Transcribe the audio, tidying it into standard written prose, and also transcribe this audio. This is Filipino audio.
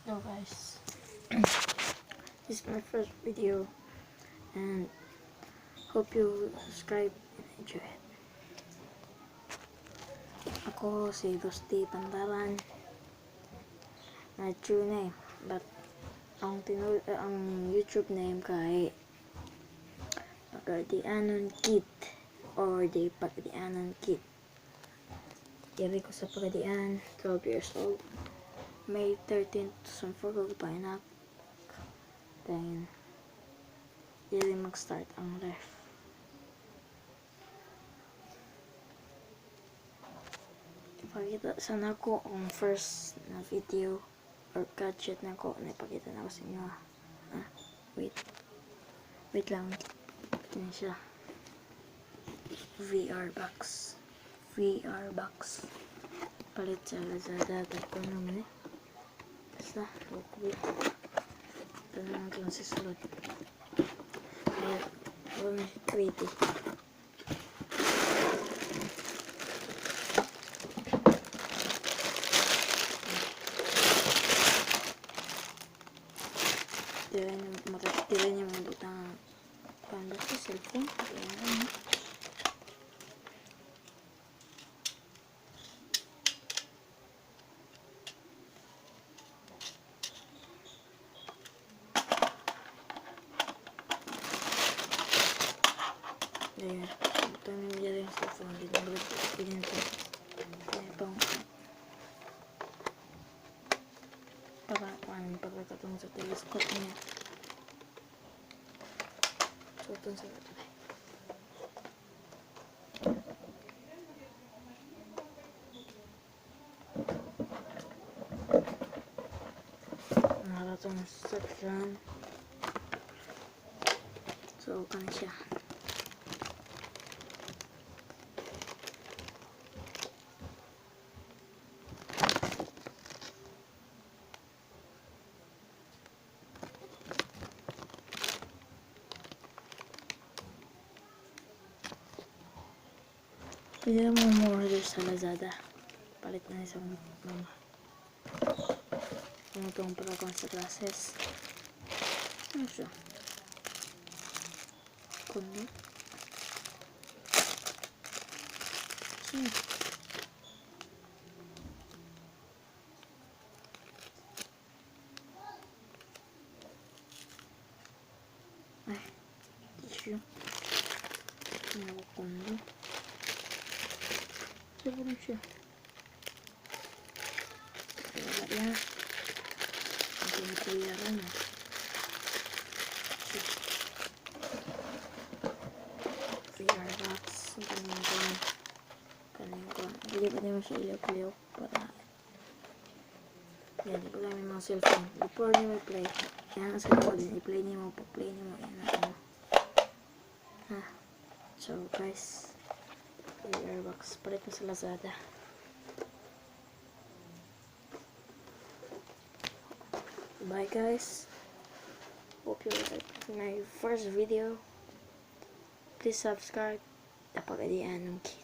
Hello guys, this is my first video and hope you subscribe and enjoy it. Ako si Rusty Pantaran, na true name, but ang YouTube name kay Pagadianon Kid or the Pagadianon Kid. Yari ko sa Pagadian, 12 years old. May 13, 2004 ko pa anak. Then, yari mag-start ang ref. Ipakita sana ko ang first na video or gadget na ko na ipakita na ko sa inyo. Wait lang. Ito na siya. VR box. Palit sa Lazada. Tapos naman basta, wait. Ito na lang ito sa sulod. Kaya, wala na siya 3D. Tira niya mga butang panda sa cellphone. Ayan. Ayan. Ito na niya rin sa phone. Ito itong pagkakatong sa telescope niya. So, ito sa ito. Naratong section. So, kan siya. Pwede naman mo order sa Lazada. Palit na isang mga itong pagkakon sa glasses. Ano siya? Kundi? Ay, tissue. Ano kundi? Siguro siya. Wala yan. Ang pinapaliyaran na. VR box. Kanin ko. Hindi pa naman siya ilaw-ilaw para yan, ipagay mo mga cellphone. Before niyo i-play. Yan ang sa din. I-play niyo mo. Pag-play niyo mo. Yan na ano. Ha. So guys. VR box. Palit na sa Lazada. Bye guys. Hope you like my first video. Please subscribe. Pagadianon Kid.